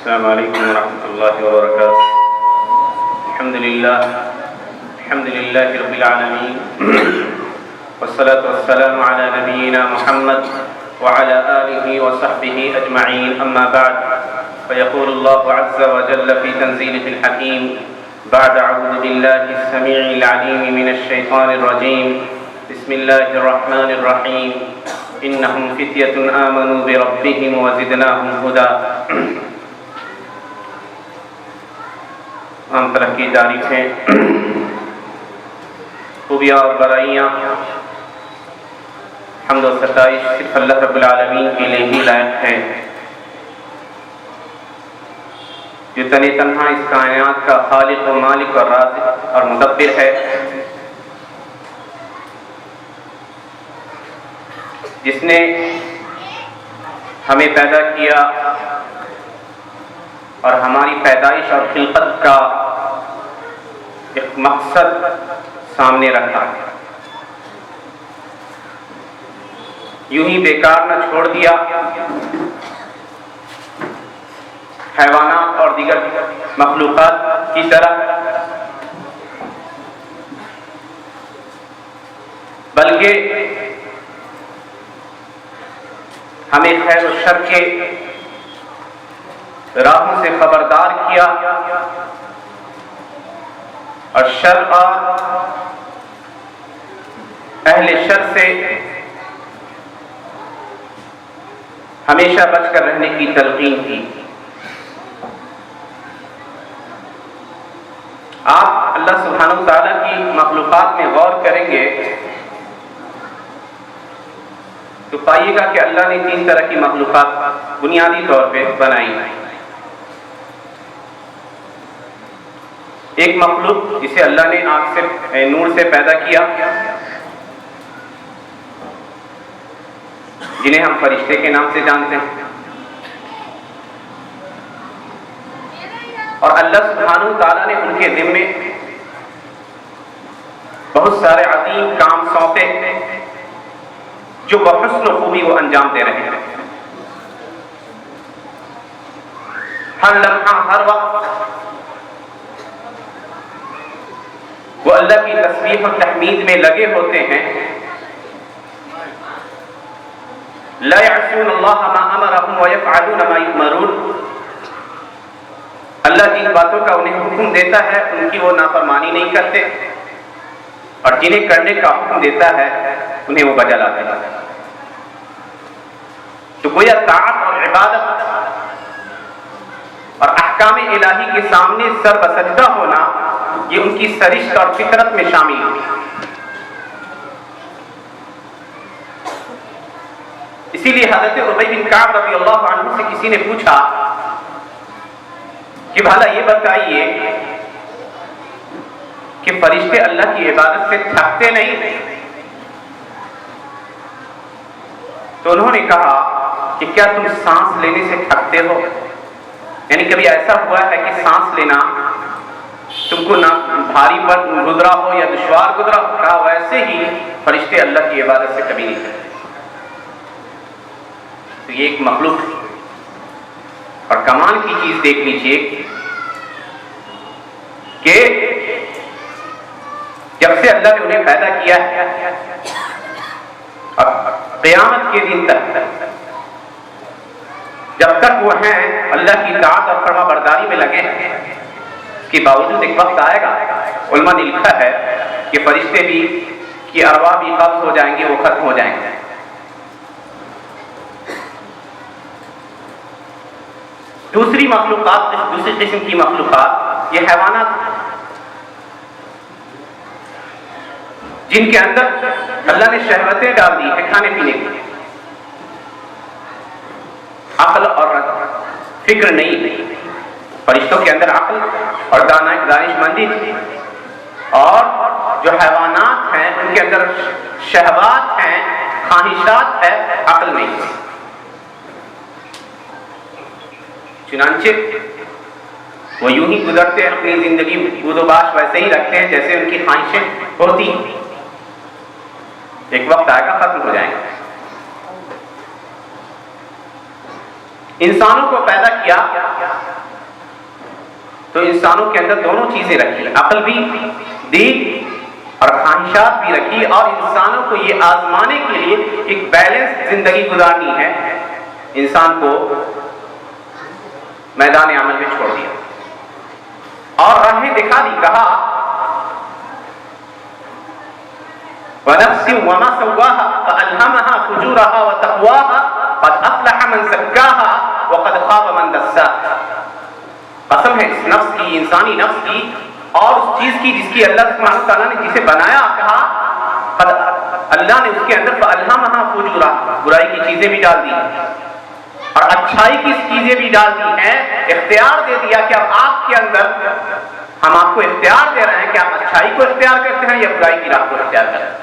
السلام علیکم ورحمۃ اللہ وبرکاتہ۔ الحمد للہ رب العالمین والصلاة والسلام علی نبینا محمد وعلى آلہ وصحبہ اجمعین، اما بعد فیقول اللہ عز وجل فی تنزیلہ الحکیم بعد اعوذ باللہ السمیع العلیم من الشیطان الرجیم بسم اللہ الرحمن الرحیم انہم فتیۃ آمنوا بربہم وزدناہم ھدی۔ عام طرح کی تعریفیں، خوبیاں اور برائیاں، حمد و ستائش صرف اللہ رب العالمین کے لیے ہی لائق ہے، جو تن تنہا اس کائنات کا خالق و مالک اور رازق اور مدبر ہے، جس نے ہمیں پیدا کیا اور ہماری پیدائش اور خلقت کا ایک مقصد سامنے رکھا، یوں ہی بیکار نہ چھوڑ دیا حیوانات اور دیگر مخلوقات کی طرح، بلکہ ہمیں خیر و شر کے راہوں سے خبردار کیا اور شر اور اہل شر سے ہمیشہ بچ کر رہنے کی تلقین کی۔ آپ اللہ سبحانہ وتعالیٰ کی مخلوقات میں غور کریں گے تو پائیے گا کہ اللہ نے 3 طرح کی مخلوقات بنیادی طور پہ بنائی۔ ایک مخلوق جسے اللہ نے آگ سے نور سے پیدا کیا، جنہیں ہم فرشتے کے نام سے جانتے ہیں، اور اللہ سبحانہ وتعالیٰ نے ان کے ذمے بہت سارے عظیم کام سونپے جو بحسن و خوبی وہ انجام دے رہے ہیں۔ ہر لمحہ، ہر وقت وہ اللہ کی تسبیح اور تحمید میں لگے ہوتے ہیں۔ لا يعصون اللہ ما امرهم ويفعلون ما يؤمرون۔ اللہ جن باتوں کا انہیں حکم دیتا ہے ان کی وہ نافرمانی نہیں کرتے، اور جنہیں کرنے کا حکم دیتا ہے انہیں وہ بجا لاتے ہیں۔ تو گویا طاعت اور عبادت اور احکام الہی کے سامنے سر بسجدہ ہونا، یہ ان کی سرشت اور فطرت میں شامل ہے۔ اسی لیے حضرت ابی بن کعب رضی اللہ عنہ سے کسی نے پوچھا کہ بھلا یہ بتائیے کہ فرشتے اللہ کی عبادت سے تھکتے نہیں؟ تو انہوں نے کہا کہ کیا تم سانس لینے سے تھکتے ہو؟ یعنی کبھی ایسا ہوا ہے کہ سانس لینا تم کو نہ بھاری پر گزرا ہو یا دشوار گزرا ہو؟ کہا ویسے ہی فرشتے اللہ کی عبادت سے کبھی نہیں تھکتے۔ تو یہ ایک مخلوق اور کمال کی چیز دیکھ لیجئے کہ جب سے اللہ نے انہیں پیدا کیا ہے اور قیامت کے دن تک، جب تک وہ ہیں اللہ کی اطاعت اور فرما برداری میں لگے ہیں، اس کے باوجود ایک وقت آئے گا، علماء نے لکھا ہے کہ فرشتے بھی کی ارواح بھی قبض ہو جائیں گے، وہ ختم ہو جائیں گے۔ دوسری مخلوقات، دوسری قسم کی مخلوقات یہ حیوانات، جن کے اندر اللہ نے شہوتیں ڈال دی ہے کھانے پینے کی، عقل اور فکر نہیں۔ فرشتوں کے اندر عقل اور دانش مندی تھی، اور جو حیوانات ہیں ان کے اندر شہوات ہیں، خواہشات ہے، عقل نہیں۔ چنانچہ وہ یوں ہی گزرتے ہیں اپنی زندگی، بود و باش ویسے ہی رکھتے ہیں جیسے ان کی خواہشیں ہوتی ہیں، ایک وقت آئے گا ختم ہو جائیں گے۔ انسانوں کو پیدا کیا تو انسانوں کے اندر دونوں چیزیں رکھی، عقل بھی دی اور خواہشات بھی رکھی، اور انسانوں کو یہ آزمانے کے لیے ایک بیلنس زندگی گزارنی ہے، انسان کو میدان عمل میں چھوڑ دیا اور راہیں دکھا دی، کہا وَنَفْسٍ وَمَا سَوَّاهَا فَأَلْهَمَهَا فُجُورَهَا وَتَقْوَاهَا قَدْ أَفْلَحَ مَنْ زَكَّاهَا وَقَدْ خَابَ مَنْ دَسَّاهَا۔ قسم ہے اس نفس کی، انسانی نفس کی، اور اس چیز کی جس کی اللہ سبحانہ تعالیٰ نے جسے بنایا، کہا اللہ نے اس کے اندر فَأَلْهَمَهَا فُجُورَهَا، برائی کی چیزیں بھی ڈال دی اور اچھائی کی چیزیں بھی ڈال دی ہیں، اختیار دے دیا کہ اب آپ کے اندر ہم آپ کو اختیار دے رہے ہیں کہ آپ اچھائی کو اختیار کرتے ہیں یا برائی کی راہ کو اختیار کرتے ہیں۔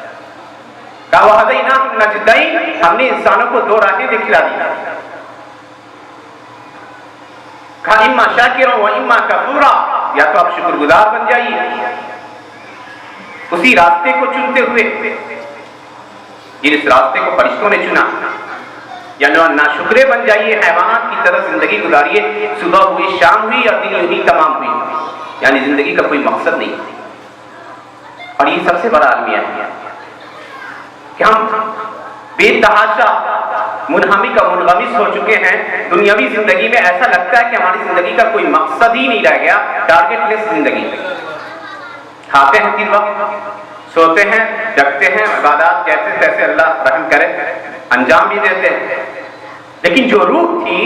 کہا وَهَدَيْنَاهُ النَّجْدَيْنِ، ہم نے انسانوں کو دو راہیں دکھلا دی، کہا اِمَّا شَاكِرًا وَإِمَّا كَفُورًا، یا تو آپ شکر گزار بن جائیے اسی راستے کو چنتے ہوئے جس راستے کو فرشتوں نے چنا، یا ناشکرے بن جائیے، حیوانات کی طرح زندگی گزاریے، صبح ہوئی شام ہوئی اور دن ہوئی تمام ہوئی، یعنی زندگی کا کوئی مقصد نہیں۔ اور یہ سب سے بڑا المیہ ہے کہ ہم بے تحاشا منہمک اور منغمس ہو چکے ہیں دنیاوی زندگی میں، ایسا لگتا ہے کہ ہماری زندگی کا کوئی مقصد ہی نہیں رہ گیا، ٹارگٹ لیس زندگی۔ کھاتے ہیں 3 وقت، سوتے ہیں، جگتے ہیں، عبادات جیسے تیسے اللہ رحم کرے انجام بھی دیتے ہیں، لیکن جو روح تھی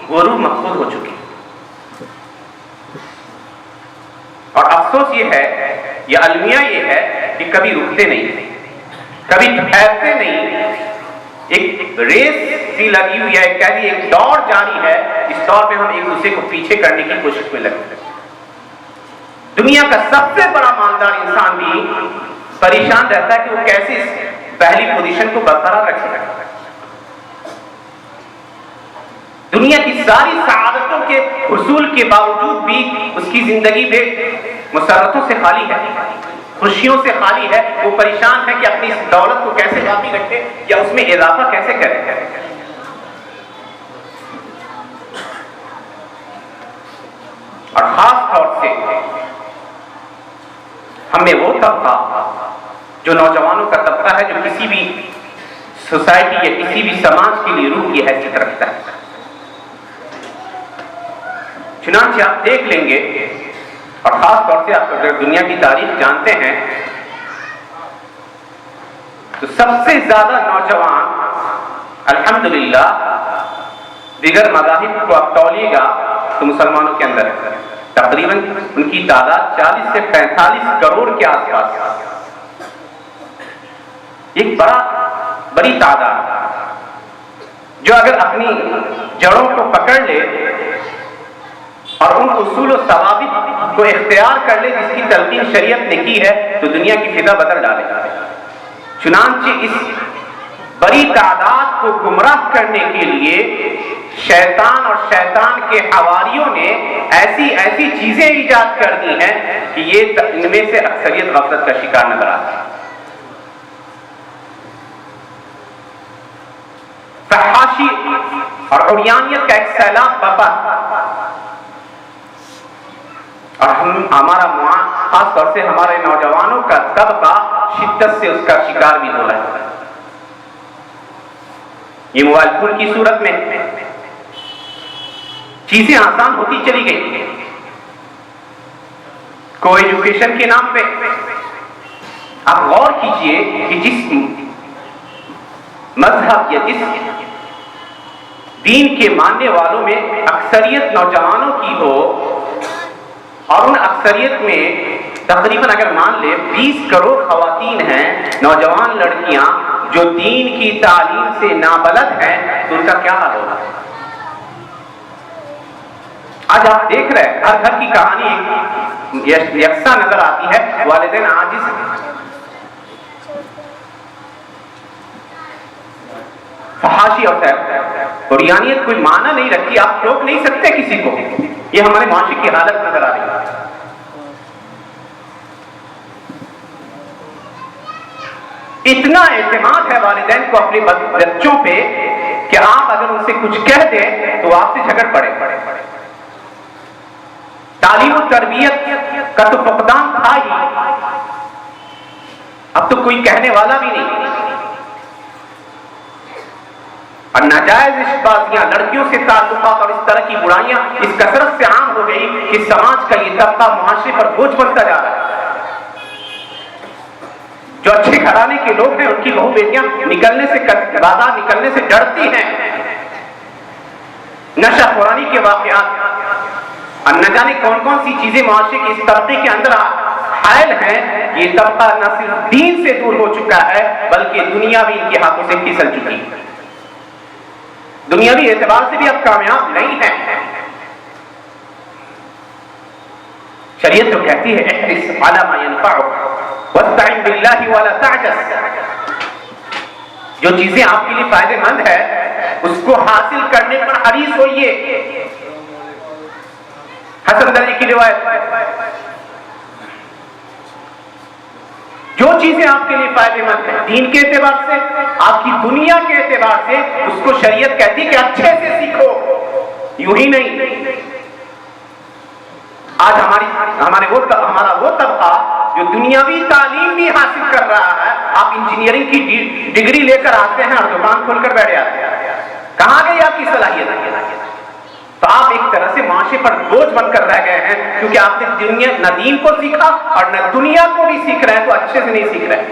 وہ روح مقصود ہو چکی۔ اور افسوس یہ ہے، یہ المیہ یہ ہے کہ کبھی رکتے نہیں، کبھی ٹھہرتے نہیں، ایک ریس سی لگی ہوئی ہے، کہہ دی ایک دوڑ جاری ہے، اس دوڑ میں ہم ایک دوسرے کو پیچھے کرنے کی کوشش میں لگے ہیں۔ دنیا کا سب سے بڑا مالدار انسان بھی پریشان رہتا ہے کہ وہ کیسے اس پہلی پوزیشن کو برقرار رکھے گا۔ دنیا کی ساری سعادتوں کے حصول کے باوجود بھی اس کی زندگی بے مسرتوں سے خالی ہے، خوشیوں سے خالی ہے، وہ پریشان ہے کہ اپنی اس دولت کو کیسے باقی رکھے یا اس میں اضافہ کیسے کرے۔ اور خاص طور سے ہمیں وہ طبقہ جو نوجوانوں کا طبقہ ہے، جو کسی بھی سوسائٹی یا کسی بھی سماج کے لیے روح کی حیثیت رکھتا ہے، چنانچہ آپ دیکھ لیں گے، اور خاص طور سے آپ اگر دنیا کی تاریخ جانتے ہیں تو سب سے زیادہ نوجوان الحمدللہ دیگر مذاہب کو آپ تولیے گا تو مسلمانوں کے اندر ہے، تقریباً ان کی تعداد 40 سے 45 کروڑ کے آس پاس، ایک بڑی تعداد جو اگر اپنی جڑوں کو پکڑ لے اور ان اصول و ضوابط کو اختیار کر لے جس کی تلقین شریعت نے کی ہے تو دنیا کی فضا بدل ڈالے گا۔ چنانچہ اس بڑی تعداد کو گمراہ کرنے کے لیے شیطان اور شیطان کے حواریوں نے ایسی چیزیں ایجاد کر دی ہیں کہ یہ ان میں سے اکثریت غفلت کا شکار نظر آتی ہے۔ فحاشی اور عریانیت کا ایک سیلاب برپا، اور ہمارا خاص طور سے ہمارے نوجوانوں کا طبقہ شدت سے اس کا شکار بھی ہو رہا ہے۔ یہ موبائل فون کی صورت میں چیزیں آسان ہوتی چلی گئی، کو ایجوکیشن کے نام پہ آپ غور کیجئے کہ جس مذہب یا جس دین کے ماننے والوں میں اکثریت نوجوانوں کی ہو، اور ان اکثریت میں تقریباً اگر مان لے 20 کروڑ خواتین ہیں، نوجوان لڑکیاں جو دین کی تعلیم سے نابلد ہیں، تو ان کا کیا حال ہوگا؟ آج آپ دیکھ رہے ہیں ہر گھر کی کہانی یکساں نظر آتی ہے، والدین عاجز ہیں، فحاشی اور عریانیت کوئی معنی نہیں رکھتی، آپ روک نہیں سکتے کسی کو، یہ ہمارے معاشرے کی حالت نظر آ رہی ہے۔ اتنا اعتماد ہے والدین کو اپنے بچوں پہ کہ آپ اگر ان سے کچھ کہہ دیں تو آپ سے جھگڑ پڑے. تعلیم و تربیت کا تو فقدان تھا ہی، اب تو کوئی کہنے والا بھی نہیں. اور ناجائز عشق بازیاں، لڑکیوں سے تعلقات اور اس طرح کی برائیاں اس کثرت سے عام ہو گئی کہ سماج کا یہ طبقہ معاشرے پر بوجھ بنتا جا رہا ہے. جو اچھے گھرانے کے لوگ ہیں ان کی بہو بیٹیاں نکلنے سے بازار نکلنے سے ڈرتی ہیں. نشہ خوری کے واقعات اور نہ جانے کون کون سی چیزیں معاشرے کے اس طبقے کے اندر حائل ہیں. یہ طبقہ نہ صرف دین سے دور ہو چکا ہے بلکہ دنیا بھی ان کے ہاتھوں سے پھسل چکی ہے. دنیاوی اعتبار سے بھی اب کامیاب نہیں ہے. شریعت تو کہتی ہے احرص علی ما ينفعك واستعن بالله ولا تعجز. جو چیزیں آپ کے لیے فائدے مند ہے اس کو حاصل کرنے پر حریص ہوئیے. حسن درجے کی روایت، جو چیزیں آپ کے لیے فائدے مند ہیں دین کے اعتبار سے، آپ کی دنیا کے اعتبار سے، اس کو شریعت کہتی کہ اچھے سے سیکھو، یوں ہی نہیں. آج ہمارا وہ طبقہ جو دنیاوی تعلیم بھی حاصل کر رہا ہے، آپ انجینئرنگ کی ڈگری لے کر آتے ہیں اور دکان کھول کر بیٹھ جاتے ہیں. کہاں گئی آپ کی صلاحیت؟ تو آپ ایک طرح سے معاشرے پر بوجھ بن کر رہ گئے ہیں کیونکہ آپ نے نہ دین کو سیکھا اور نہ دنیا کو بھی سیکھ رہے ہیں تو اچھے سے نہیں سیکھ رہے.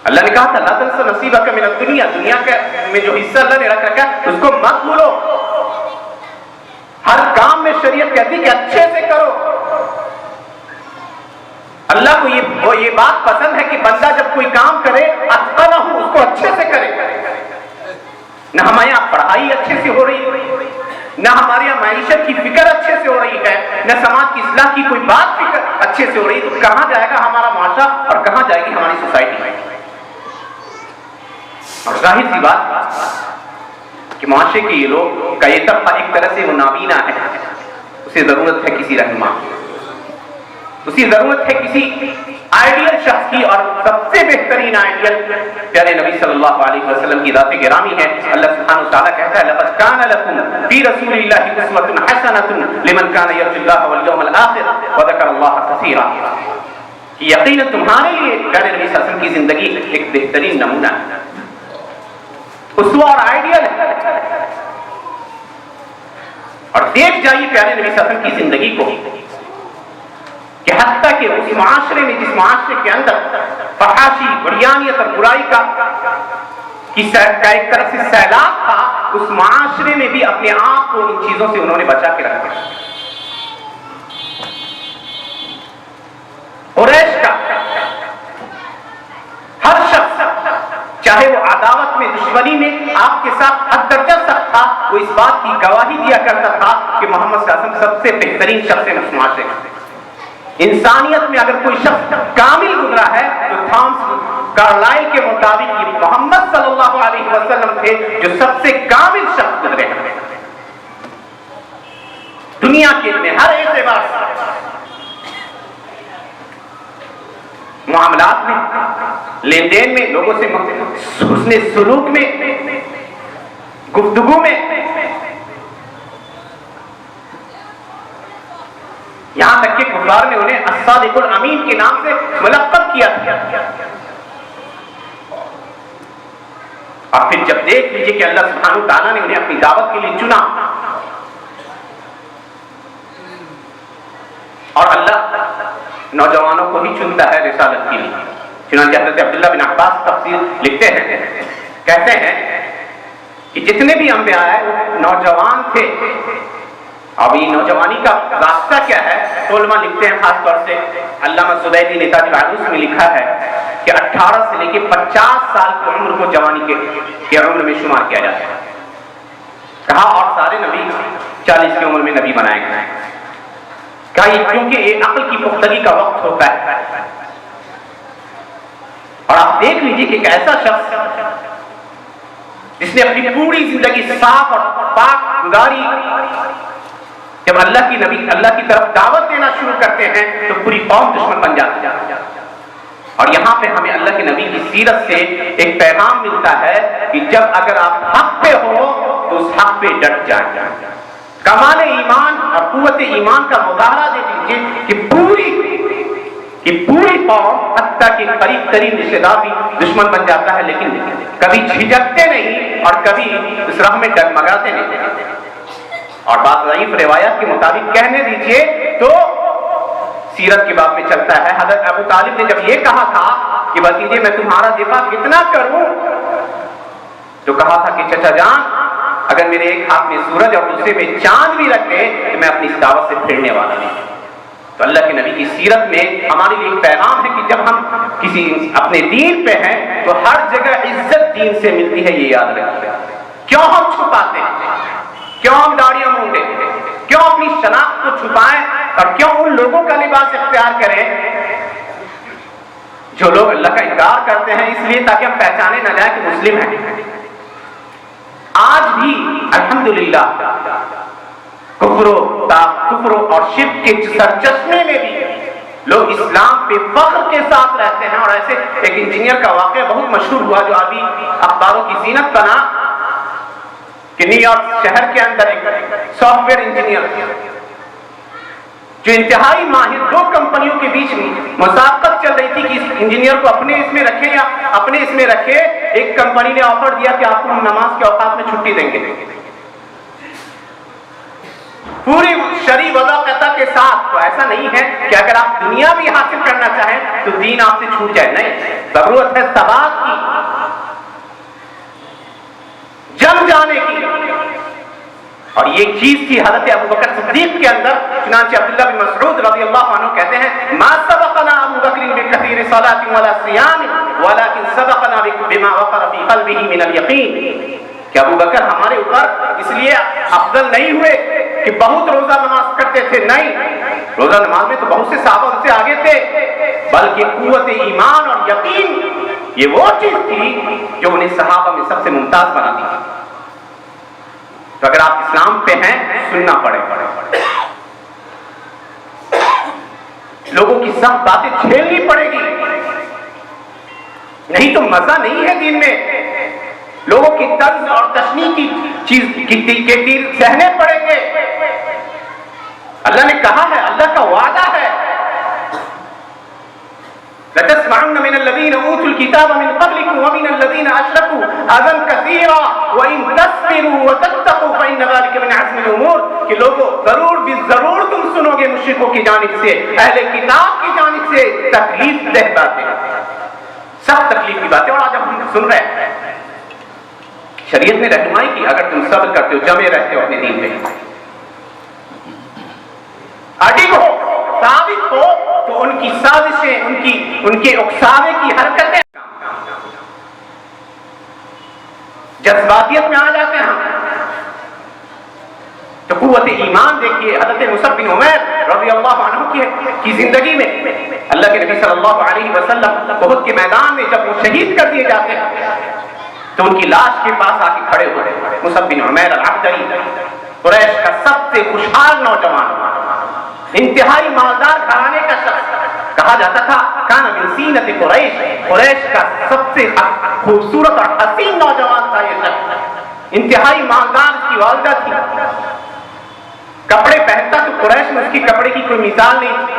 اللہ نے کہا تھا لا تنس نصیبک من الدنیا، دنیا میں جو حصہ اللہ نے رکھ رکھا ہے اس کو مت بھولو. ہر کام میں شریعت کہتی کہ اچھے سے کرو. اللہ کو یہ بات پسند ہے کہ بندہ جب کوئی کام کرے اتقنہ ہو، اس کو اچھے سے کرے. نہ ہمارے یہاں پڑھائی اچھے سے ہو رہی ہے، نہ ہمارے یہاں معیشت کی فکر اچھے سے ہو رہی ہے، نہ سماج کی اصلاح کی کوئی بات فکر اچھے سے ہو رہی ہے. تو کہاں جائے گا ہمارا معاشرہ اور کہاں جائے گی ہماری سوسائٹی؟ اور ظاہر سی بات کہ معاشرے کے یہ لوگ کا یہ طبقہ ایک طرح سے وہ نابینا ہے. اسے ضرورت ہے کسی رہنما، اسی ضرورت ہے کسی آئیڈیل شخص کی، اور سب سے بہترین آئیڈیل پیارے نبی صلی اللہ علیہ وسلم کی ذات گرامی ہے. اللہ سبحانہ وتعالیٰ کہتا ہے لقد كان لكم في رسول الله اسوة حسنة لمن كان يرجو الله واليوم الآخر وذكر الله كثيرا. یقیناً تمہارے لیے پیارے نبی صلی اللہ علیہ وسلم کی زندگی ایک بہترین نمونہ ہے، اسوہ اور آئیڈیل ہے. اور دیکھ جائیے پیارے نبی صلی اللہ علیہ وسلم کی زندگی کو کہ حتیٰ کہ اس معاشرے میں جس معاشرے کے اندر فحاشی، بریانیت اور برائی کا ایک طرف سے سیلاب تھا، اس معاشرے میں بھی اپنے آپ کو ان چیزوں سے انہوں نے بچا کے رکھا. قریش کا ہر شخص چاہے وہ عداوت میں، دشمنی میں آپ کے ساتھ حد درجہ تک تھا، وہ اس بات کی گواہی دیا کرتا تھا کہ محمد صلی اللہ علیہ وسلم سب سے بہترین شخص ہے اس معاشرے میں. انسانیت میں اگر کوئی شخص کامل گزرا ہے تو تھامس کارلائل کے مطابق یہ محمد صلی اللہ علیہ وسلم تھے جو سب سے کامل شخص گزرے ہیں دنیا کے ہر اعتبار سے. معاملات میں، لین دین میں، لوگوں سے حسن سلوک میں، گفتگو میں، یہاں تک کہ کفار نے انہیں الصادق الامین کے نام سے ملقب کیا تھا. اور پھر جب دیکھ لیجئے کہ اللہ سبحانہ وتعالیٰ نے انہیں اپنی دعوت کے لیے چنا، اور اللہ نوجوانوں کو ہی چنتا ہے رسالت کے لیے. چنانچہ حضرت عبداللہ بن عباس تفسیر لکھتے ہیں، کہتے ہیں کہ جتنے بھی انبیاء آئے وہ نوجوان تھے. اب یہ نوجوانی کا راستہ کیا ہے؟ علماء لکھتے ہیں، خاص طور سے علامہ زبیدی نے تاج العروس میں لکھا ہے کہ 18 سے لے کے 50 سال کی عمر کو جوانی کے عمر میں شمار کیا جاتا ہے. کہا اور سارے نبی 40 کی عمر میں نبی بنائے گئے. کہا یہ کیونکہ یہ عقل کی پختگی کا وقت ہوتا ہے. اور آپ دیکھ لیجئے کہ ایک ایسا شخص جس نے اپنی پوری زندگی صاف اور پاک گزاری، جب اللہ کی طرف دعوت دینا شروع کرتے ہیں تو پوری قوم دشمن بن جاتی ہے. اور یہاں پہ ہمیں اللہ کے نبی کی سیرت سے ایک پیغام ملتا ہے کہ جب اگر آپ حق پہ ہو تو اس حق پہ ڈٹ جائیں. کمال ایمان اور قوت ایمان کا مظاہرہ دیکھ لیجیے کہ پوری قوم حتیٰ کہ قریب ترین رشتے دار بھی دشمن بن جاتا ہے لیکن کبھی جھجکتے نہیں اور کبھی اس راہ میں ڈگمگاتے نہیں. اور بات ضعیف روایات کے مطابق کہنے دیجیے تو سیرت کے باب میں چلتا ہے حضرت ابو طالب نے جب یہ کہا تھا کہ بھتیجے میں تمہارا دفاع کتنا کروں تو کہا تھا کہ چچا جان اگر میرے ایک ہاتھ میں سورج اور دوسرے میں چاند بھی رکھ دے تو میں اپنی دعوت سے پھرنے والا نہیں. تو اللہ کے نبی کی سیرت میں ہمارے لیے ایک پیغام ہے کہ جب ہم کسی اپنے دین پہ ہیں تو ہر جگہ عزت دین سے ملتی ہے. یہ یاد رکھیے. کیوں ہم چھپاتے ہیں؟ کیوں ہم داڑیاں مونڈے؟ کیوں اپنی شناخت کو چھپائیں اور کیوں ان لوگوں کا لباس اختیار کریں جو لوگ اللہ کا انکار کرتے ہیں؟ اس لیے تاکہ ہم پہچانے نہ جائیں کہ مسلم ہیں. آج بھی الحمدللہ کفر اور شرک کے سرچشمے میں بھی لوگ اسلام پہ فخر کے ساتھ رہتے ہیں. اور ایسے ایک انجینئر کا واقعہ بہت مشہور ہوا جو ابھی اخباروں کی زینت بنا کہ نیو یارک شہر کے اندر ایک سافٹ ویئر انجینئر جو انتہائی ماہر دو کمپنیوں کے بیچ میں مسابقت چل رہی تھی کہ اس انجینئر کو اپنے اس میں رکھے یا اپنے اس میں رکھے. ایک کمپنی نے آفر دیا کہ آپ کو ہم نماز کے اوقات میں چھٹی دیں گے پوری شرعی وضاحت کے ساتھ. تو ایسا نہیں ہے کہ اگر آپ دنیا بھی حاصل کرنا چاہیں تو دین آپ سے چھوٹ جائے. نہیں، ضرورت ہے ثبات کی، جم جانے کی. اور یہ چیز تھی حضرت ابو بکر صدیق کے اندر. چنانچہ عبداللہ بن مسعود رضی اللہ عنہ کہتے ہیں ما سبقنا ابو بکر بکثیر صلاۃ ولا صیام ولكن سبقنا بما وقر في قلبه من اليقین. کہ ابو بکر ہمارے اوپر اس لیے افضل نہیں ہوئے کہ بہت روزہ نماز کرتے تھے. نہیں، روزہ نماز میں تو بہت سے صحابہ ان سے آگے تھے، بلکہ قوت ایمان اور یقین یہ وہ چیز تھی جو انہیں صحابہ میں سب سے ممتاز بناتی تھی. تو اگر آپ اسلام پہ ہیں سننا پڑے لوگوں کی سخت باتیں جھیلنی پڑے گی، نہیں تو مزہ نہیں ہے دین میں. لوگوں کی طرز اور تشنیع کی چیز کے تیر سہنے پڑیں گے. اللہ نے کہا ہے، اللہ کا وعدہ ہے لَتَسْمَعُنَّ مِنَ الَّذِينَ أُوتُوا الْكِتَابَ مِنْ قَبْلِكُمْ وَمِنَ الَّذِينَ أَشْرَكُوا أَذًى كَثِيرًا وَإِن تَصْبِرُوا وَتَتَّقُوا فَإِنَّ ذَلِكَ مِنْ عَزْمِ الْأُمُورِ. کہ لوگوں ضرور تم سنو گے مشرکوں کی جانب سے، اہل کتاب کی جانب سے تکلیف دہ باتیں، سخت تکلیف کی باتیں. اور آج ہم سن رہے ہیں شریعت نے رہنمائی کی اگر تم صبر کرتے ہو، جمے رہتے ہو اپنے دین پہ، اڈگ ہو، ثابت ہو، تو ان کی سازشیں، ان کے اکساوے کی حرکتیں جذباتیت میں آ جاتے ہیں. تو قوت ایمان دیکھیے حضرت مصعب بن عمیر رضی اللہ عنہ کی زندگی میں. اللہ کے نبی صلی اللہ علیہ وسلم احد کے میدان میں جب وہ شہید کر دیے جاتے ہیں تو ان کی لاش کے پاس آ کے کھڑے ہوئے. مصعب بن عمیر العبدری قریش کا سب سے خوشحال نوجوان، انتہائی مالدار گھرانے کا شخص، کہا جاتا تھا کان من زینت قریش کا سب سے خوبصورت اور حسین نوجوان تھا یہ شخص. انتہائی مالدار اس کی والدہ تھی، کپڑے پہنتا تو قریش میں اس کی کپڑے کی کوئی مثال نہیں تھی،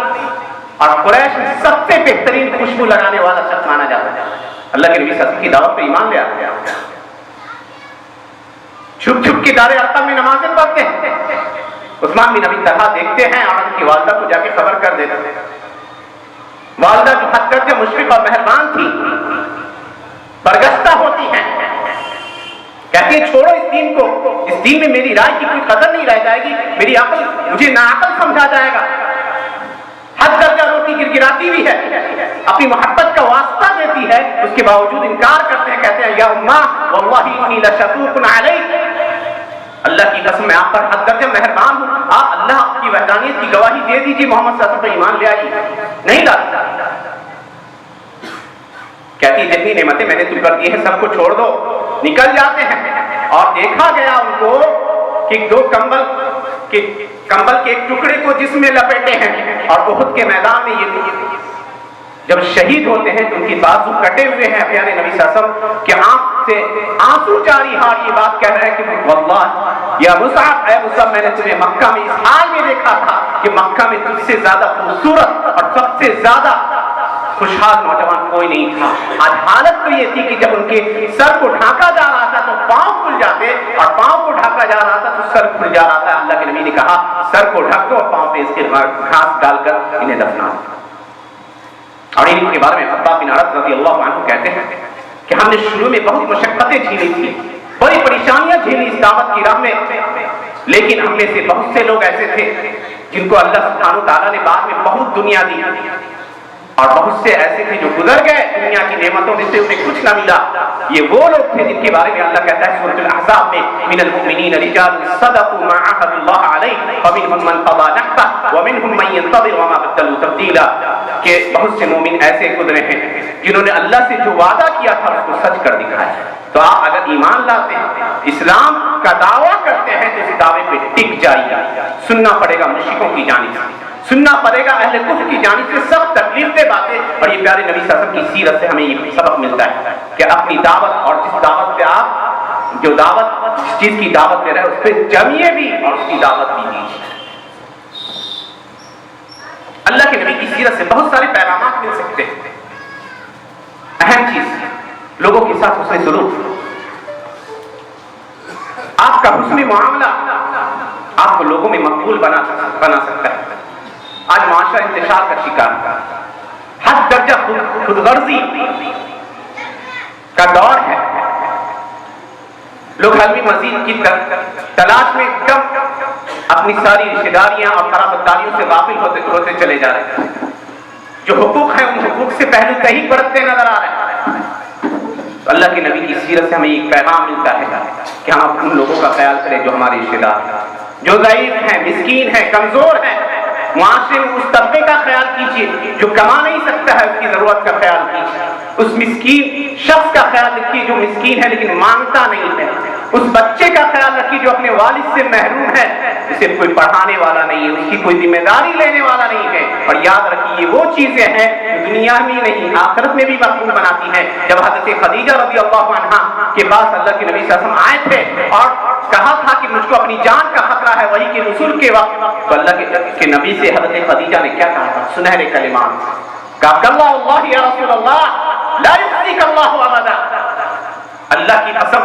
اور قریش میں سب سے بہترین خوشبو لگانے والا شخص مانا جاتا ہے. اللہ کے نبی صلی اللہ علیہ وسلم کی دعوت پہ ایمان لے آتے ہیں، چھپ چھپ کے دار ارقم میں نمازیں پڑھتے ہیں. عثمان بن ابی طلحہ دیکھتے ہیں اور ان کی والدہ کو جا کے خبر کر دیتے ہیں. والدہ جو حد درجہ مشفق اور مہربان تھی برگشتہ ہوتی ہیں، کہتی ہیں چھوڑو اس دین کو، اس دین میں میری رائے کی کوئی قدر نہیں رہ جائے گی، میری عقل مجھے ناعقل سمجھا جائے گا. حد درجہ روتی گرگراتی بھی ہے، اپنی محبت کا واسطہ دیتی ہے، اس کے باوجود انکار کرتے ہیں. کہتے ہیں یا اماں واللہ انی لشفوق علیک، اللہ کی قسم میں آپ پر حد درجہ مہربان ہوں، آپ اللہ کی وحدانیت کی گواہی دے دیجیے، محمد صلی اللہ علیہ وسلم پر ایمان لے آئیے. نہیں لاتا. کہتی جتنی نعمتیں میں نے تم پر دی ہیں سب کو چھوڑ دو. نکل جاتے ہیں اور دیکھا گیا ان کو کہ دو کمبل کے ایک ٹکڑے کو جسم میں لپیٹے ہیں اور احد کے میدان میں یہ جب شہید ہوتے ہیں تو ان کی بازو کٹے ہوئے ہیں، پیارے نبی صلی اللہ علیہ وسلم کے آنکھ سے آنسو جاری حال یہ بات کہہ رہے ہیں کہ واللہ یا مصعب، اے مصعب میں نے تمہیں مکہ میں اس حال میں دیکھا تھا کہ مکہ میں تجھ سے زیادہ خوبصورت اور سب سے زیادہ خوشحال نوجوان کوئی نہیں تھا۔ آج حالت تو یہ تھی کہ جب ان کے سر کو ڈھانکا جا رہا تھا تو پاؤں کھل جاتے، اور پاؤں کو ڈھانکا جا رہا تھا تو سر کھل جا رہا تھا۔ اللہ کے نبی نے کہا سر کو ڈھک دو اور پاؤں پہ اس کے گھاس ڈال کر انہیں دفنا دو۔ اور ان کے بارے میں خباب بن عرط رضی اللہ عنہ کہتے ہیں کہ ہم نے شروع میں بہت مشقتیں جھیلی تھی، بڑی پریشانیاں جھیلی اس دعوت کی راہ میں، لیکن ہم میں سے بہت سے لوگ ایسے تھے جن کو اللہ سبحانہ تعالیٰ نے بعد میں بہت دنیا دی، اور بہت سے ایسے تھے جو گزر گئے دنیا کی نعمتوں میں سے انہیں کچھ نہ ملا۔ یہ وہ لوگ تھے جن کے بارے میں اللہ کہتا ہے سورۃ الاحزاب میں من المؤمنین رجال صدقوا ما عاهدوا الله عليه فمنهم من قضى نحبه ومنهم من ينتظر وما بدلوا تبدیلا، کہ بہت سے مومن ایسے گزرے ہیں جنہوں نے اللہ سے جو وعدہ کیا تھا اس کو سچ کر دکھایا۔ تو آپ اگر ایمان لاتے ہیں، اسلام کا دعویٰ کرتے ہیں تو اس دعوے پہ ٹک جائیے۔ سننا پڑے گا مشرکوں کی جانب سے، سننا پڑے گا اہل کفر کی جانب سے سخت تکلیف دہ باتیں، اور یہ پیارے نبی صلی اللہ علیہ وسلم کی سیرت سے ہمیں یہ سبق ملتا ہے کہ اپنی دعوت اور جس دعوت پہ آپ جو دعوت جس چیز کی دعوت دے رہے ہیں اس پہ جمیے بھی اور اس کی دعوت بھی دیجیے۔ اللہ کے نبی کی سیرت سے بہت سارے پیغامات مل سکتے ہیں۔ اہم چیز لوگوں کے ساتھ حسن سلوک، آپ کا حسن معاملہ آپ کو لوگوں میں مقبول بنا سکتا ہے۔ آج معاشرہ انتشار کا شکار ہے، حد درجہ خود غرضی کا دور ہے، لوگ حلمی مزید کی تلاش میں کم اپنی ساری رشتہ داریاں اور قرابتداریوں سے غافل ہوتے چلے جا رہے ہیں۔ جو حقوق ہیں ان حقوق سے پہلو تہی بڑھتے نظر آ رہے ہیں۔ تو اللہ کے نبی کی سیرت سے ہمیں ایک پیغام ملتا ہے کہ ہم ان لوگوں کا خیال کریں جو ہمارے رشتہ دار ہیں، جو ضعیف ہیں، مسکین ہیں، کمزور ہیں۔ معاشرے میں اس طبقے کا خیال کیجیے جو کما نہیں سکتا ہے، اس کی ضرورت کا خیال کیجیے۔ اس مسکین شخص کا خیال رکھیے جو مسکین ہے لیکن مانگتا نہیں ہے۔ اس بچے کا خیال رکھیے جو اپنے والد سے محروم ہے، اسے کوئی پڑھانے والا نہیں ہے، اس کی کوئی ذمہ داری لینے والا نہیں ہے۔ اور یاد رکھیے یہ وہ چیزیں ہیں جو دنیا میں نہیں آخرت میں بھی مقبول بناتی ہیں۔ جب حضرت خدیجہ رضی اللہ عنہا کے پاس اللہ کے نبی صلی اللہ علیہ وسلم آئے تھے اور کہا تھا کہ مجھ کو اپنی جان کا خطرہ ہے وحی کے نزول کے وقت، تو اللہ کے نبی سے حضرت خدیجہ نے کیا کہا تھا؟ سنہرے کلمات کہا اللہ یا رسول اللہ لا یخزیک اللہ ابدا، اللہ کی قسم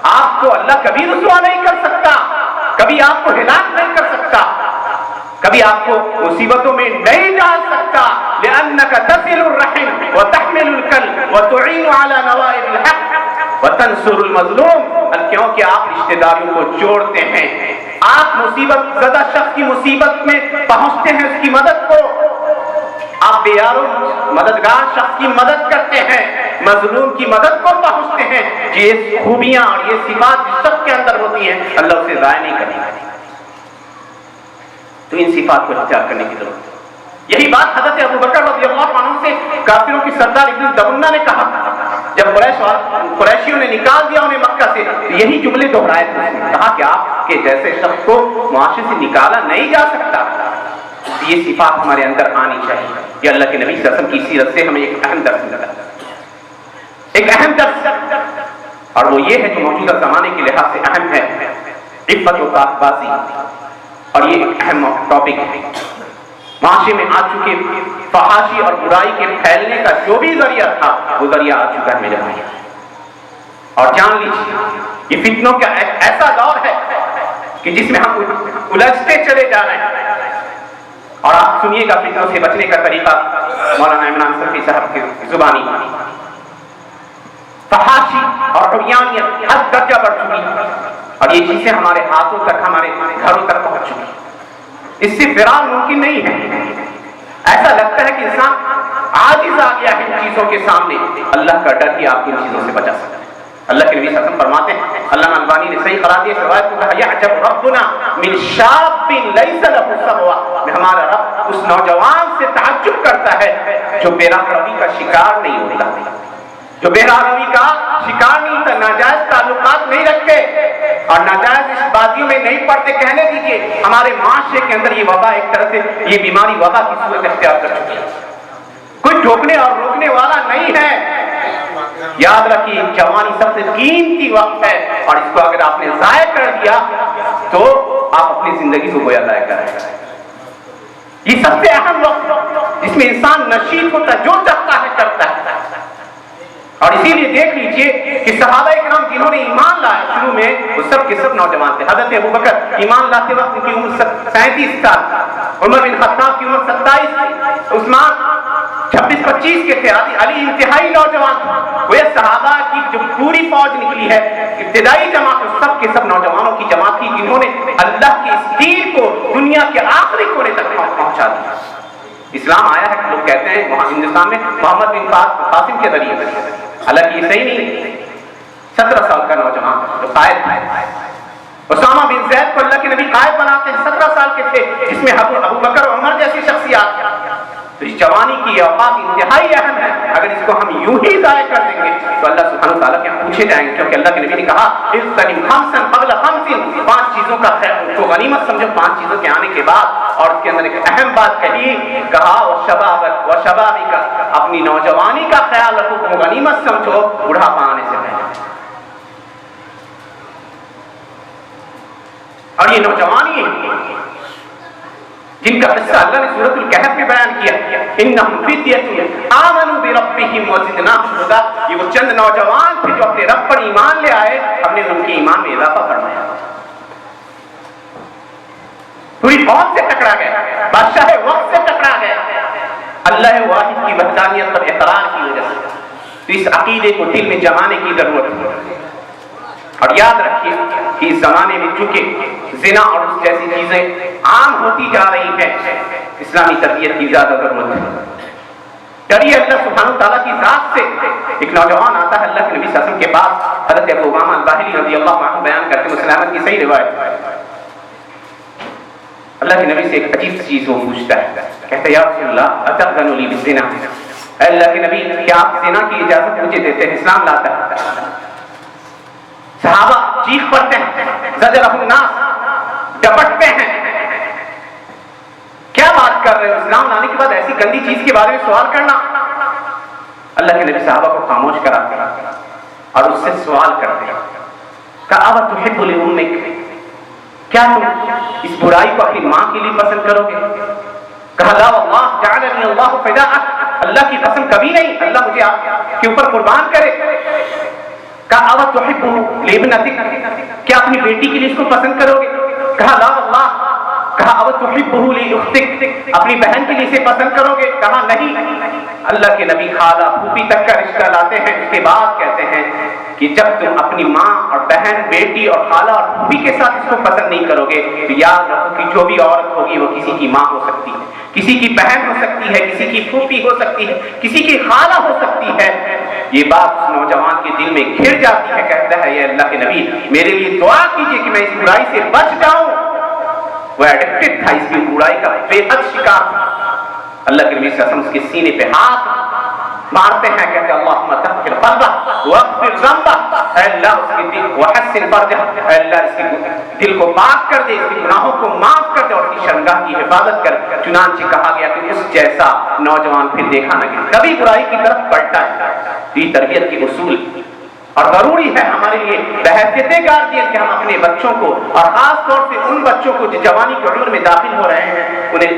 آپ کو اللہ کبھی رسوا نہیں کر سکتا، کبھی آپ کو ہلاک نہیں کر سکتا، کبھی آپ کو مصیبتوں میں نہیں ڈال سکتا، لأنک تصل الرحم وتحمل الکل وتعین علی نوائب الحق وتنصر المظلوم، کیونکہ آپ رشتہ داریوں کو جوڑتے ہیں، آپ مصیبت زدہ شخص کی مصیبت میں پہنچتے ہیں، اس کی مدد کو، آپ بیاروں مددگار شخص کی مدد کرتے ہیں، مظلوم کی مدد کو پہنچتے ہیں۔ یہ خوبیاں اور یہ صفات جس شخص کے اندر ہوتی ہیں اللہ اسے ضائع نہیں کرے گا، تو ان صفات کو اختیار کرنے کی ضرورت ہے۔ یہی بات حضرت ابو بکر رضی اللہ عنہ سے کافروں کی سردار ابن دغنہ نے کہا جب قریشیوں نے نکال دیا انہیں مکہ سے، یہی جملے دہرائے تھے، کہا کہ آپ کے جیسے شخص کو معاشرے سے نکالا نہیں جا سکتا، یہ صفات ہمارے اندر آنی چاہیے۔ یہ اللہ کے نبی صلی اللہ علیہ وسلم کی سیرت سے ہمیں ایک اہم درس ملا، ایک اہم درس، اور وہ یہ ہے جو موجودہ زمانے کے لحاظ سے اہم ہے، عفت و طاق بازی، اور یہ ایک اہم ٹاپک ہے۔ معاشرے میں آ چکے فحاشی اور برائی کے پھیلنے کا جو بھی ذریعہ تھا وہ ذریعہ آ چکا ہے میرے بھائی، اور جان لیجیے یہ فتنوں کا ایک ایسا دور ہے کہ جس میں ہم الجھتے چلے جا رہے ہیں، اور آپ سنیے گا فتنوں سے بچنے کا طریقہ مولانا عمران صفی صاحب کی زبانی۔ فحاشی اور عریانیت حد درجہ بڑھ چکی ہے، اور یہ چیزیں ہمارے ہاتھوں تک، ہمارے گھروں تک پہنچ چکی ہیں، اس سے فرار ممکن نہیں ہے۔ ایسا لگتا ہے کہ انسان عاجز آ گیا ہے ان چیزوں کے سامنے، اللہ کا ڈر ہی آپ کو ان چیزوں سے بچا سکتا ہے۔ اللہ کے نبی صلی اللہ علیہ وسلم فرماتے ہیں، علامہ البانی نے صحیح قرار دیا روایت کو، کہا یعجب ربنا من شاب لیس له صبوہ، ہمارا رب اس نوجوان سے تعجب کرتا ہے جو بے راہ روی کا شکار نہیں ہوتا، جو بے راہ روی کا شکار نہیں ہوتا، ناجائز تعلقات نہیں رکھتے اور ناجائز اس بازیوں میں نہیں پڑتے۔ کہنے دیجیے ہمارے معاشرے کے اندر یہ وبا ایک طرح سے یہ بیماری وبا کی صورت اختیار کر چکی ہے، کوئی ٹوکنے اور روکنے والا نہیں ہے۔ یاد رکھیے جوانی سب سے قیمتی وقت ہے، اور اس کو اگر آپ نے ضائع کر دیا تو آپ اپنی زندگی کو گویا ضائع کر رہے ہیں۔ یہ سب سے اہم وقت جس میں انسان نشیط ہوتا ہے، جو چاہتا ہے کرتا ہے۔ اور اسی لیے دیکھ لیجئے کہ صحابہ کرام جنہوں نے ایمان لایا شروع میں وہ سب کے سب نوجوان تھے۔ حضرت ابوبکر ایمان لاتے وقت ان کی عمر 37 سال، عمر بن خطاب کی عمر 27 تھی، عثمان 26-25 کے تھے، علی انتہائی نوجوان تھا۔ وہ یہ صحابہ کی جو پوری فوج نکلی ہے ابتدائی جماعت، سب کے سب نوجوانوں کی جماعت تھی جنہوں نے اللہ کے اس دین کو دنیا کے آخری کونے تک پہنچا دیا۔ اسلام آیا ہے، لوگ کہتے ہیں وہاں ہندوستان میں محمد بن قاسم کے ذریعے، حالانکہ یہ صحیح نہیں۔ 17 سال کا نوجوان جو قائد تھا، اسامہ بن زید کو اللہ کے نبی قائد بناتے ہیں، 17 سال کے تھے، جس میں ابو بکر اور عمر جیسی شخصیات۔ تو اس جوانی کی اوقات انتہائی اہم ہے، اگر اس کو ہم یوں ہی ضائع کر دیں گے تو اللہ سبحانہ و تعالیٰ کے پوچھے جائیں گے، کیونکہ اللہ کے نبی نے کہا اغتنم خمسا قبل خمس، 5 چیزوں کا کو غنیمت سمجھو 5 چیزوں کے آنے کے بعد۔ اور اس کے اندر ایک اہم بات کہا وشبابک، اپنی نوجوانی کا خیال رکھو، کو غنیمت سمجھو بڑھاپا آنے سے پہلے۔ اور یہ نوجوانی جن کا قصہ اللہ نے سورۃ الکہف میں بیان کیا، انہم فتیۃ آمنوا بربہم وزدناہم ہدی، یہ وہ چند نوجوان تھے جو اپنے رب پر ایمان لے آئے، ہم نے ان کے ایمان میں اضافہ فرمایا۔ پوری فوج سے ٹکرا گئے، بادشاہ وقت سے ٹکرا گئے، اللہ واحد کی وحدانیت پر اقرار کی وجہ سے۔ تو اس عقیدے کو دل میں جمانے کی ضرورت ہے۔ اور یاد رکھیے کہ اس زمانے میں چونکہ زنا اور اس جیسی چیزیں عام ہوتی جا رہی ہیں، اسلامی تربیت کی زیادہ ضرورت ہے۔ ڈریے اللہ سبحانہ تعالیٰ کی ذات سے۔ ایک نوجوان آتا ہے اللہ کے نبی صلی اللہ علیہ وسلم کے پاس، حضرت ابو امامہ الباہلی رضی اللہ عنہ بیان کرتے ہیں، مسلم احمد کی صحیح روایت۔ اللہ کے نبی سے ایک عجیب چیز وہ پوچھتا ہے، کہتا ہے یا رسول اللہ اتأذن لی بالزنا، اے اللہ کے نبی کیا آپ زنا کی اجازت مجھے دیتے ہیں؟ اسلام لاتا ہے۔ صحابہ چیخ پڑتے ہیں، زجرهم الناس، ڈپٹتے ہیں، کیا بات کر رہے ہو؟ اسلام لانے کے بعد ایسی گندی چیز کے بارے میں سوال کرنا۔ اللہ کے نبی صحابہ کو خاموش کراتے ہیں اور اس سے سوال کرتے ہیں، کہا اَوَ تُحِبُّ لِأُمِّكَ، کیا تم اس برائی کو اپنی ماں کے لیے پسند کرو گے؟ کہا لا واللہ جعلنی اللہ فداءک، اللہ کی قسم کبھی نہیں، اللہ مجھے آپ کے اوپر قربان کرے۔ کہا اَوَ تُحِبُّ لِابْنَتِكَ، کیا اپنی بیٹی کے لیے اس کو پسند کرو گے؟ کہا لا واللہ۔ کہا اَوَ تُحِبُّهُ لِأُخْتِكَ، اپنی بہن کے لیے اسے پسند کرو گے؟ کہا نہیں۔ اللہ کے نبی خالہ پھوپھی تک کا رشتہ لاتے ہیں، اس کے بعد کہتے ہیں کہ جب تم اپنی ماں اور بہن، بیٹی اور خالہ اور پھوپھی کے ساتھ اس کو پسند نہیں کرو گے تو یاد رکھو کہ جو بھی عورت ہوگی وہ کسی کی ماں ہو سکتی ہے، کسی کی بہن ہو سکتی ہے، کسی کی پھوپھی ہو سکتی ہے، کسی کی خالہ ہو سکتی ہے۔ یہ بات اس نوجوان کے دل میں گھر جاتی ہے، کہتا ہے یہ اللہ کے نبی میرے لیے دعا کیجئے کہ میں اس برائی سے بچ جاؤں۔ وہ ایڈکٹڈ تھا، اس کی برائی کا بے حد شکار تھا۔ اللہ کے نبی صلی اللہ علیہ وسلم اس کے سینے پہ ہاتھ مارتے ہیں، کہتے ہیں اللہم طہر قلبہ واغفر ذنبہ، اے اللہ اس کے دل وحسن فرجہ، اے اللہ اس کے دل کو پاک کر دے، اس کے گناہوں کو معاف کر دے اور اس کی شرمگاہ کی حفاظت کر۔ چنانچہ کہا گیا کہ اس جیسا نوجوان پھر دیکھا نہ گیا، کبھی برائی کی طرف بڑھتا ہے۔ یہ تربیت کے اصول اور ضروری ہے ہمارے لیے بحیثیت گارڈین کہ ہم اپنے بچوں کو اور خاص طور سے ان بچوں کو جو جوانی کی عمر میں داخل ہو رہے ہیں انہیں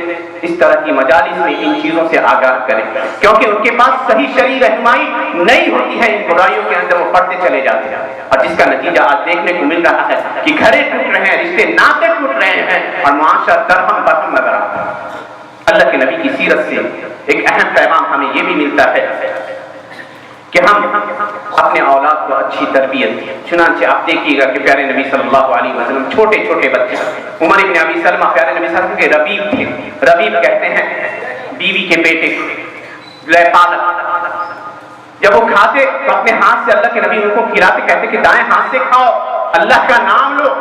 اس طرح کی مجالس میں ان چیزوں سے آگاہ کریں، کیونکہ ان کے پاس صحیح شرعی رہنمائی نہیں ہوتی ہے، ان برائیوں کے اندر وہ پڑتے چلے جاتے ہیں، اور جس کا نتیجہ آج دیکھنے کو مل رہا ہے کہ گھریں ٹوٹ رہے ہیں، رشتے ناطے ٹوٹ رہے ہیں اور معاشرہ درہم برہم نظر آتا ہے۔ اللہ کے نبی کی سیرت سے ایک اہم پیغام ہمیں یہ بھی ملتا ہے کہ ہم اپنے اولاد کو اچھی تربیت دیں۔ چنانچہ آپ دیکھیے گا کہ پیارے نبی صلی اللہ علیہ وسلم چھوٹے چھوٹے بچے، عمر ابن ابی سلمہ پیارے نبی صلی اللہ علیہ وسلم کے ربیب تھے، ربیب کہتے ہیں بیوی کے بیٹے لے پالک، جب وہ کھاتے تو اپنے ہاتھ سے اللہ کے نبی ان کو کھلاتے، کہتے کہ دائیں ہاتھ سے کھاؤ، اللہ کا نام لو۔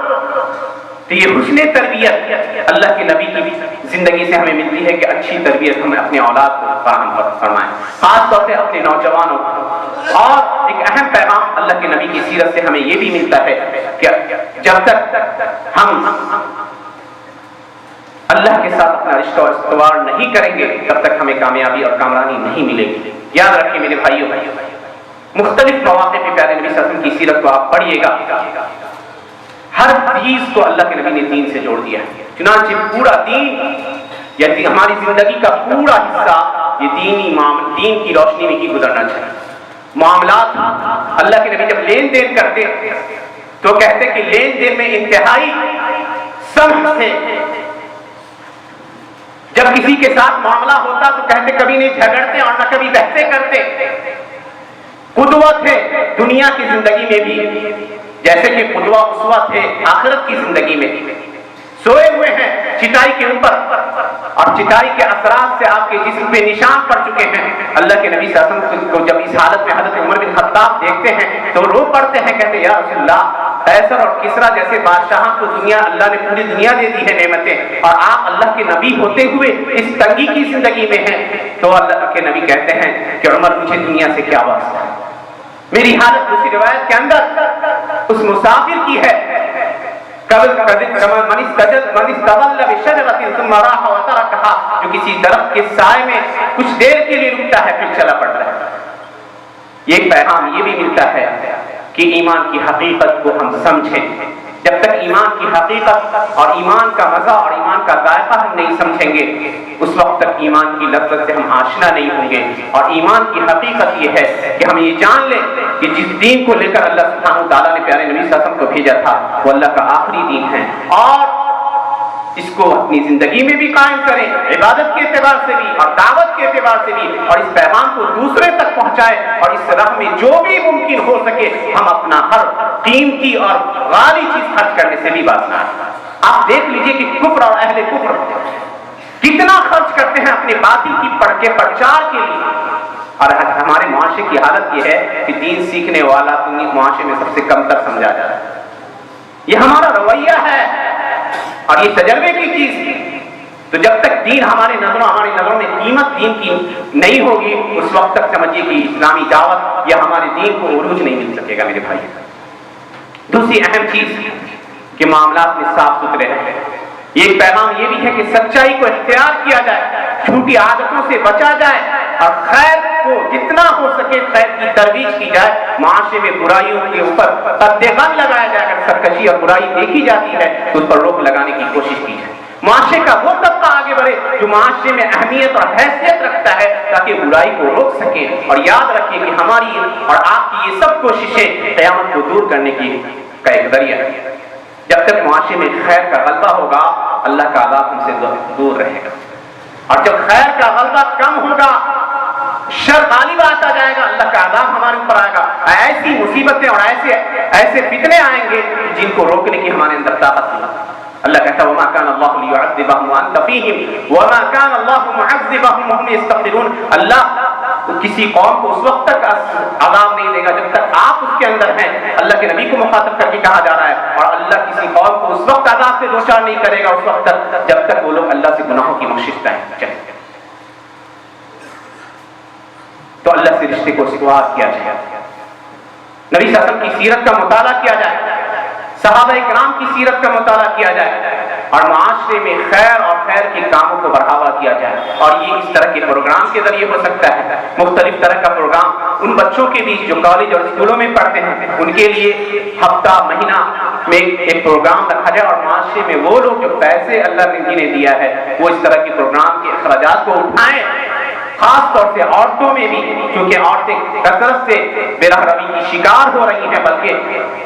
تو یہ حسن تربیت اللہ کے نبی کی زندگی سے ہمیں ملتی ہے کہ اچھی تربیت ہمیں اپنے اولاد کو فراہم فرمائیں، خاص طور سے اپنے نوجوانوں کو۔ اور ایک اہم پیغام اللہ کے نبی کی سیرت سے ہمیں یہ بھی ملتا ہے کہ جب تک ہم اللہ اللہ کے ساتھ اپنا رشتہ اور استوار نہیں کریں گے تب تک ہمیں کامیابی اور کامرانی نہیں ملے گی۔ یاد رکھیں میرے بھائیوں، مختلف مواقع پہ پیارے نبی صلی اللہ علیہ وسلم کی سیرت کو آپ پڑھیے گا، ہر چیز کو اللہ کے نبی نے دین سے جوڑ دیا ہے۔ چنانچہ پورا دین یعنی ہماری زندگی کا پورا حصہ یہ دین کی روشنی میں ہی گزرنا چاہیے۔ معاملات، اللہ کے نبی جب لین دین کرتے تو کہتے کہ لین دین میں انتہائی سمجھ سے، جب کسی کے ساتھ معاملہ ہوتا تو کہتے کبھی نہیں جھگڑتے اور نہ کبھی بحثیں کرتے۔ قدوہ تھے دنیا کی زندگی میں بھی، جیسے کہ قدوہ اسوہ تھے آخرت کی زندگی میں۔ سوئے ہوئے ہیں چٹائی کے اوپر اور چٹائی کے اثرات سے آپ کے جسم پہ نشان پڑ چکے ہیں۔ اللہ کے نبی صلی اللہ علیہ وسلم کو جب اس حالت میں حضرت عمر بن خطاب دیکھتے ہیں تو رو پڑتے ہیں، کہتے یا رسول اللہ، قیصر اور کسریٰ جیسے بادشاہوں کو اللہ نے پوری دنیا دے دی ہے نعمتیں، اور آپ اللہ کے نبی ہوتے ہوئے اس تنگی کی زندگی میں ہیں۔ تو اللہ کے نبی کہتے ہیں کہ عمر مجھے دنیا سے کیا واسطہ، میری حالت دوسری روایت کے اندر اس مسافر کی ہے، جو کسی درخت کے سائے میں کچھ دیر کے لیے رکتا ہے پھر چلا پڑتا ہے۔ یہ پیغام یہ بھی ملتا ہے کہ ایمان کی حقیقت کو ہم سمجھیں۔ جب تک ایمان کی حقیقت اور ایمان کا مزہ اور ایمان کا ذائقہ ہم نہیں سمجھیں گے اس وقت تک ایمان کی لذت سے ہم آشنا نہیں ہوں گے۔ اور ایمان کی حقیقت یہ ہے کہ ہم یہ جان لیں کہ جس دین کو لے کر اللہ سبحانہ وتعالیٰ نے پیارے نبی صلی اللہ علیہ وسلم کو بھیجا تھا وہ اللہ کا آخری دین ہے، اور اس کو اپنی زندگی میں بھی قائم کریں، عبادت کے اعتبار سے بھی اور دعوت کے اعتبار سے بھی، اور اس پیغام کو دوسرے تک پہنچائیں، اور اس راہ میں جو بھی ممکن ہو سکے ہم اپنا ہر قیمتی اور غالی چیز خرچ کرنے سے بھی باز نہ آئیں۔ آپ دیکھ لیجئے کہ کفر اور اہل کفر کتنا خرچ کرتے ہیں اپنے باطل کی پرچار کے لیے، اور ہمارے معاشرے کی حالت یہ ہے کہ دین سیکھنے والا معاشرے میں سب سے کم تر سمجھا جاتا ہے۔ یہ ہمارا رویہ ہے اور یہ تجربے کی چیز ہے۔ تو جب تک دین ہماری نظروں میں قیمت دین کی نہیں ہوگی اس وقت تک سمجھیے کہ اسلامی دعوت یا ہمارے دین کو عروج نہیں مل سکے گا میرے بھائی۔ دوسری اہم چیز کہ معاملات میں صاف ستھرے رہیں۔ یہ پیغام یہ بھی ہے کہ سچائی کو اختیار کیا جائے، جھوٹی عادتوں سے بچا جائے، اور خیر کو جتنا ہو سکے خیر کی ترویج کی جائے۔ معاشرے میں برائیوں کے اوپر قدغن لگایا جائے، اگر سرکشی اور برائی دیکھی جاتی ہے تو اس پر روک لگانے کی کوشش کی جائے۔ معاشرے کا وہ طبقہ آگے بڑھے جو معاشرے میں اہمیت اور حیثیت رکھتا ہے تاکہ برائی کو روک سکے۔ اور یاد رکھیے کہ ہماری اور آپ کی یہ سب کوششیں قیامت کو دور کرنے کا ایک ذریعہ ہے۔ جب تک معاشرے میں خیر کا غلبہ ہوگا اللہ کا عذاب ہم سے دور رہے گا، اور جب خیر کا غلبہ کم ہوگا شر غالب آتا جائے گا، اللہ کا عذاب ہمارے اوپر آئے گا۔ ایسی مصیبتیں اور ایسے فتنے آئیں گے جن کو روکنے کی ہمارے اندر طاقت نہیں۔ اللہ کہتا ہے وما كان الله ليعذبهم وانت فيهم وما كان الله معذبهم وهم يستغفرون۔ اللہ کسی قوم کو اس وقت تک عذاب نہیں دے گا جب تک آپ اس کے اندر ہیں۔ اللہ کے نبی کو مخاطب کر کے کہا جا رہا ہے، اور اللہ کسی قوم کو اس وقت عذاب سے دوچار نہیں کرے گا اس وقت تک جب تک وہ لوگ اللہ سے گناہوں کی بخشش چاہیں۔ تو اللہ سے رشتے کو استوار کیا جائے، نبی صلی اللہ علیہ وسلم کی سیرت کا مطالعہ کیا جائے، صحابہ کرام کی سیرت کا مطالعہ کیا جائے، اور معاشرے میں خیر اور خیر کے کاموں کو بڑھاوا دیا جائے۔ اور یہ اس طرح کے پروگرام کے ذریعے ہو سکتا ہے، مختلف طرح کا پروگرام ان بچوں کے بیچ جو کالج اور اسکولوں میں پڑھتے ہیں ان کے لیے ہفتہ مہینہ میں ایک پروگرام رکھا جائے، اور معاشرے میں وہ لوگ جو پیسے اللہ نے جنہیں دیا ہے وہ اس طرح کے پروگرام کے اخراجات کو اٹھائیں، خاص طور سے عورتوں میں بھی، کیونکہ عورتیں کثرت سے بے رحم روی کی شکار ہو رہی ہیں، بلکہ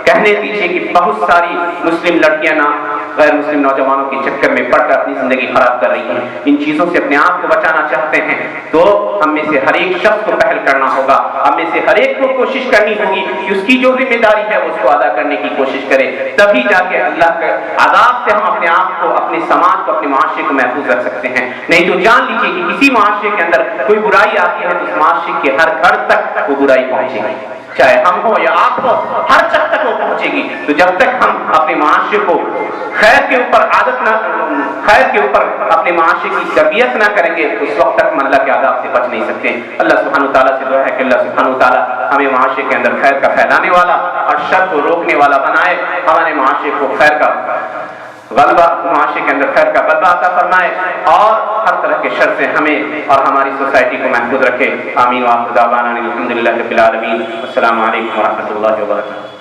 کہنے دیجیے کہ بہت ساری مسلم لڑکیاں نہ غیر مسلم نوجوانوں کے چکر میں پڑ کر اپنی زندگی خراب کر رہی ہیں۔ ان چیزوں سے اپنے آپ کو بچانا چاہتے ہیں تو ہم میں سے ہر ایک شخص کو پہل کرنا ہوگا، ہم میں سے ہر ایک کو کوشش کرنی ہوگی کہ اس کی جو ذمہ داری ہے اس کو ادا کرنے کی کوشش کرے، تبھی جا کے اللہ کے عذاب سے ہم اپنے آپ کو، اپنے سماج کو، اپنے معاشرے کو محفوظ رکھ سکتے ہیں۔ نہیں تو جان لیجیے کہ کسی معاشرے کے اندر کوئی برائی آتی ہے تو اس معاشرے کے ہر گھر تک وہ برائی پہنچے گی، چاہے ہم ہو یا آپ ہو، ہر شخص تک وہ پہنچے گی۔ تو جب تک ہم اپنے معاشرے کو خیر کے اوپر اپنے معاشرے کی تربیت نہ کریں گے اس وقت تک ہم اللہ کے عذاب سے بچ نہیں سکتے۔ اللہ سبحانہ وتعالیٰ سے دعا ہے کہ اللہ سبحانہ وتعالیٰ ہمیں معاشرے کے اندر خیر کا پھیلانے والا اور شر کو روکنے والا بنائے، ہمارے معاشرے کو خیر کا غلبہ معاشرے کے اندر خیر کا غلبہ عطا فرمائے اور ہر طرح کے شر سے ہمیں اور ہماری سوسائٹی کو محفوظ رکھے. آمین. وآخر دعوانا الحمدللہ رب العالمین. السلام علیکم ورحمۃ اللہ وبرکاتہ.